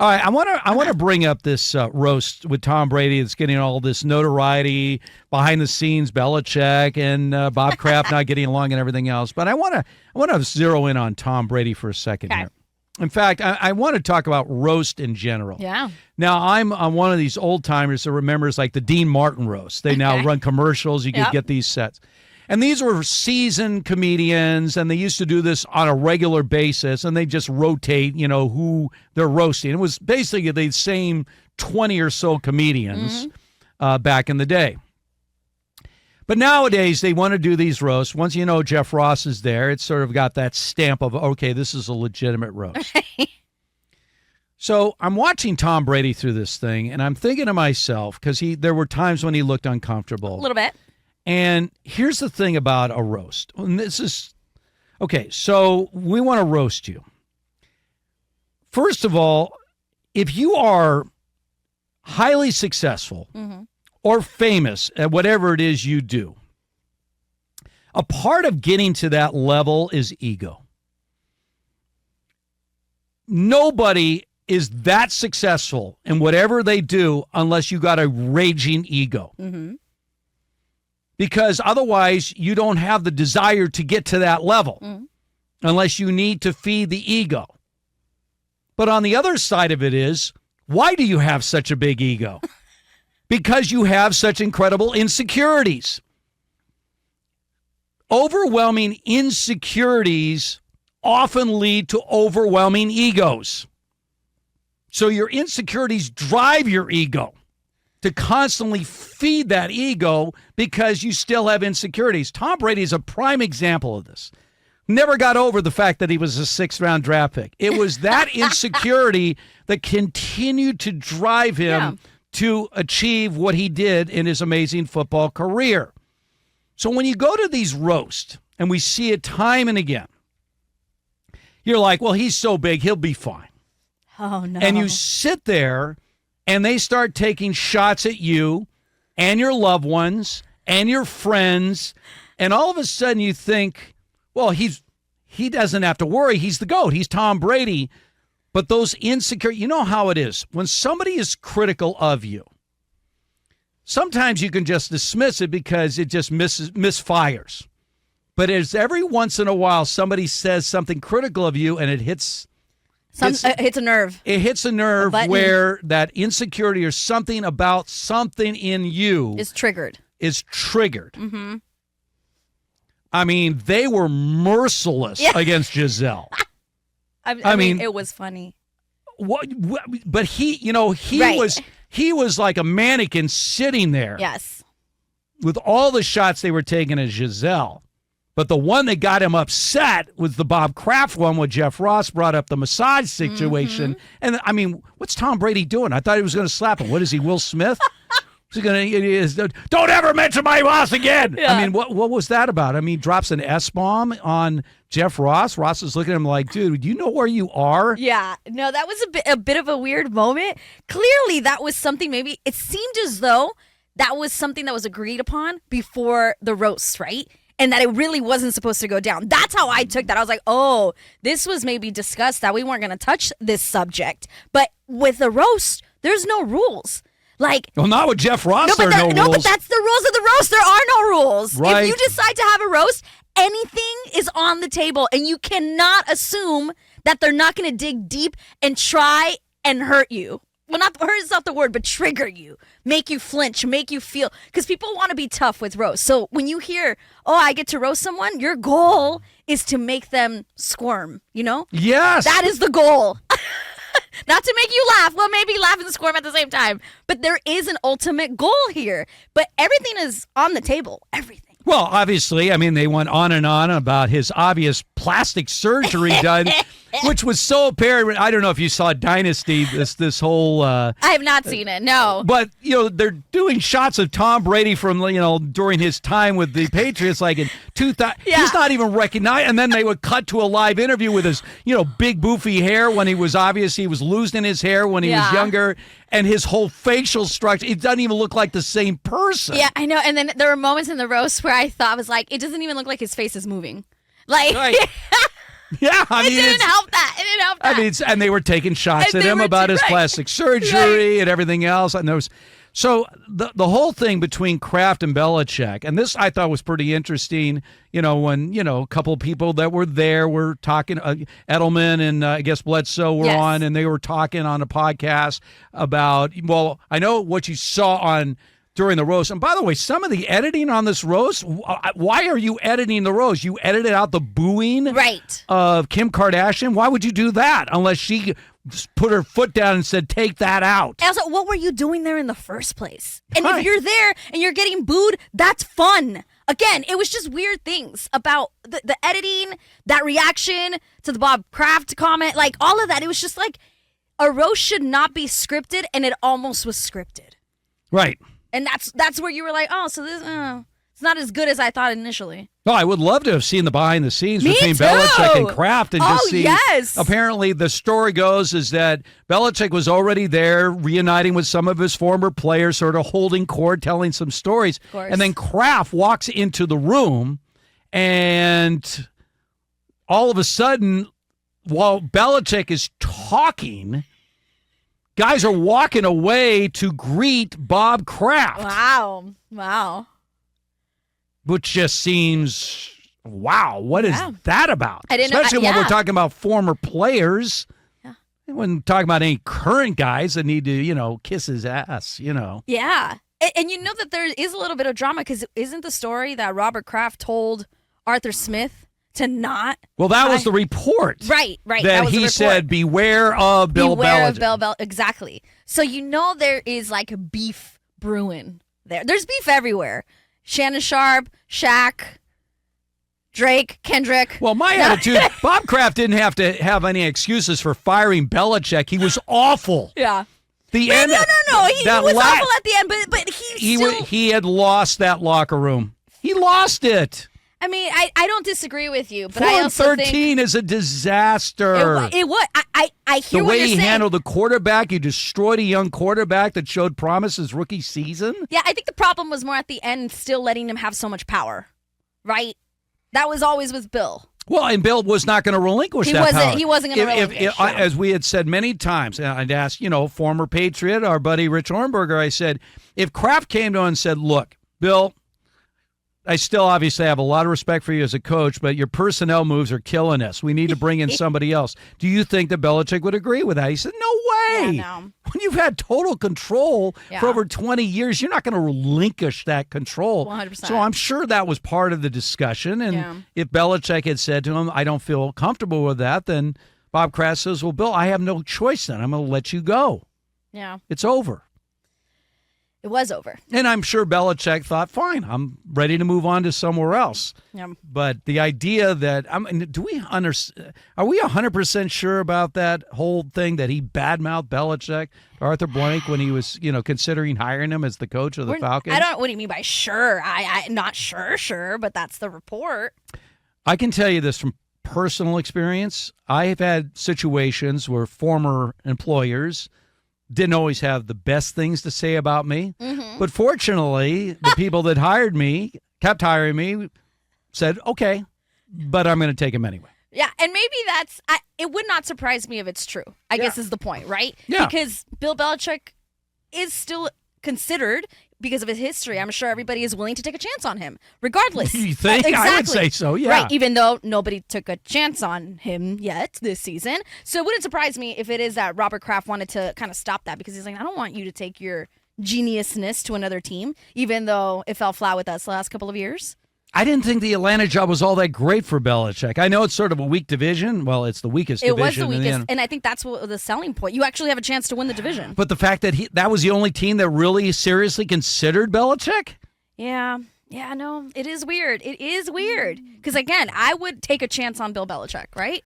All right, I want to bring up this roast with Tom Brady. That's getting all this notoriety behind the scenes, Belichick and Bob Kraft not getting along and everything else. But I want to zero in on Tom Brady for a second here. In fact, I want to talk about roast in general. Yeah. Now, I'm one of these old timers that remembers like the Dean Martin roast. They now run commercials. You could get these sets. And these were seasoned comedians, and they used to do this on a regular basis, and they just rotate, who they're roasting. It was basically the same 20 or so comedians back in the day. But nowadays, they want to do these roasts. Once Jeff Ross is there, it's sort of got that stamp of, okay, this is a legitimate roast. So I'm watching Tom Brady through this thing, and I'm thinking to myself, because there were times when he looked uncomfortable. A little bit. And here's the thing about a roast. And this is, okay, so we want to roast you. First of all, if you are highly successful or famous at whatever it is you do, a part of getting to that level is ego. Nobody is that successful in whatever they do unless you got a raging ego. Because otherwise you don't have the desire to get to that level unless you need to feed the ego. But on the other side of it is, why do you have such a big ego? Because you have such incredible insecurities. Overwhelming insecurities often lead to overwhelming egos. So your insecurities drive your ego to constantly feed that ego because you still have insecurities. Tom Brady is a prime example of this. Never got over the fact that he was a 6th-round draft pick. It was that insecurity that continued to drive him to achieve what he did in his amazing football career. So when you go to these roasts, and we see it time and again, you're like, well, he's so big, he'll be fine. Oh, no. And you sit there, and they start taking shots at you and your loved ones and your friends, and all of a sudden you think, well, he doesn't have to worry. He's the GOAT. He's Tom Brady. But those insecure, you know how it is. When somebody is critical of you, sometimes you can just dismiss it because it just misfires. But it's every once in a while somebody says something critical of you and it hits hits a nerve. It hits a nerve where that insecurity or something about something in you is triggered. Mm-hmm. I mean, they were merciless against Giselle. I mean, it was funny. But he was like a mannequin sitting there. Yes. With all the shots they were taking at Giselle. But the one that got him upset was the Bob Kraft one where Jeff Ross brought up the massage situation. And, I mean, what's Tom Brady doing? I thought he was going to slap him. What is he, Will Smith? Don't ever mention my boss again. Yeah. I mean, what was that about? I mean, drops an S-bomb on Jeff Ross. Ross is looking at him like, dude, do you know where you are? Yeah. No, that was a bit of a weird moment. Clearly, that was something maybe it seemed as though that was something that was agreed upon before the roast, right? And that it really wasn't supposed to go down. That's how I took that. I was like, oh, this was maybe discussed that we weren't going to touch this subject. But with the roast, there's no rules. Well, not with Jeff Ross, there are no rules. No, but that's the rules of the roast. There are no rules. Right. If you decide to have a roast, anything is on the table. And you cannot assume that they're not going to dig deep and try and hurt you. Well, hurt is not the word, but trigger you. Make you flinch, make you feel. Because people want to be tough with roast. So when you hear, oh, I get to roast someone, your goal is to make them squirm, you know? Yes. That is the goal. Not to make you laugh. Well, maybe laugh and squirm at the same time. But there is an ultimate goal here. But everything is on the table. Everything. Well, obviously, I mean, they went on and on about his obvious plastic surgery done, which was so apparent. I don't know if you saw Dynasty, this whole... I have not seen it, no. But, they're doing shots of Tom Brady from, during his time with the Patriots, like in 2000. Yeah. He's not even recognized. And then they would cut to a live interview with his, big boofy hair when he was losing his hair when he was younger. And his whole facial structure, it doesn't even look like the same person. Yeah, I know. And then there were moments in the roast where I thought, it doesn't even look like his face is moving. Like, right. Yeah, I mean, It didn't help that. It didn't help that. I mean, and they were taking shots And at they him were about too- his right. plastic surgery and everything else. And there was, so the whole thing between Kraft and Belichick, and this I thought was pretty interesting. When a couple of people that were there were talking. Edelman and I guess Bledsoe were Yes. on, and they were talking on a podcast about. Well, I know what you saw on. During the roast. And by the way, some of the editing on this roast, why are you editing the roast? You edited out the booing Right. of Kim Kardashian. Why would you do that unless she put her foot down and said, take that out? And also, what were you doing there in the first place? And Right. if you're there and you're getting booed, that's fun. Again, it was just weird things about the editing, that reaction to the Bob Kraft comment, like all of that. It was just like a roast should not be scripted, and it almost was scripted. Right. And that's where you were like, oh, so this it's not as good as I thought initially. No, I would love to have seen the behind the scenes Me between too. Belichick and Kraft and just Oh, see. yes. Apparently, the story goes is that Belichick was already there, reuniting with some of his former players, sort of holding court, telling some stories. Of course. And then Kraft walks into the room, and all of a sudden, while Belichick is talking, guys are walking away to greet Bob Kraft. Wow. Which just seems, wow, what is Yeah. that about? I didn't know- Especially when we're yeah. talking about former players. Yeah. When talking about any current guys that need to, kiss his ass, Yeah. And you know that there is a little bit of drama because isn't the story that Robert Kraft told Arthur Smith to not? Well, that was the report. Right. That That was the he report. said, beware of Bill Beware of Belichick. Bill exactly. So there is like a beef brewing there. There's beef everywhere. Shannon Sharp, Shaq, Drake, Kendrick. Well, my attitude, Bob Kraft didn't have to have any excuses for firing Belichick. He was awful. Yeah. The end. No. He that was la- awful at the end, but he had lost that locker room. He lost it. I mean, I don't disagree with you, but 4 I and also 13 is a disaster. think it would. I hear The what way you're he saying. handled the quarterback, he destroyed a young quarterback that showed promise his rookie season. Yeah, I think the problem was more at the end, still letting him have so much power, right? That was always with Bill. Well, and Bill was not going to relinquish He that wasn't- power. he wasn't gonna relinquish, yeah. As we had said many times, and I'd asked, former Patriot, our buddy Rich Hornberger, I said, if Kraft came to him and said, look, Bill, I still obviously have a lot of respect for you as a coach, but your personnel moves are killing us. We need to bring in somebody else. Do you think that Belichick would agree with that? He said, no way. Yeah, no. When you've had total control Yeah. for over 20 years, you're not going to relinquish that control. 100%. So I'm sure that was part of the discussion. And Yeah. if Belichick had said to him, I don't feel comfortable with that, then Bob Kraft says, well, Bill, I have no choice then. I'm going to let you go. Yeah, It's over. it was over. And I'm sure Belichick thought, fine, I'm ready to move on to somewhere else. Yeah. But the idea that are we 100% sure about that whole thing that he badmouthed Belichick, Arthur Blank, when he was, considering hiring him as the coach of the Falcons? What do you mean by sure? I not sure, but that's the report. I can tell you this from personal experience. I have had situations where former employers didn't always have the best things to say about me. Mm-hmm. But fortunately, the people that kept hiring me, said, okay, but I'm going to take him anyway. Yeah, and maybe it would not surprise me if it's true, I guess is the point, right? Yeah. Because Bill Belichick is still considered, because of his history, I'm sure everybody is willing to take a chance on him, regardless. You think? I would say so, yeah. Right, even though nobody took a chance on him yet this season. So it wouldn't surprise me if it is that Robert Kraft wanted to kind of stop that, because he's like, I don't want you to take your geniusness to another team, even though it fell flat with us the last couple of years. I didn't think the Atlanta job was all that great for Belichick. I know it's sort of a weak division. Well, it's the weakest It was division. the in weakest, end. and I think that's what the selling point. You actually have a chance to win the division. But the fact that that was the only team that really seriously considered Belichick? Yeah, no, it is weird. It is weird. Because, again, I would take a chance on Bill Belichick, right?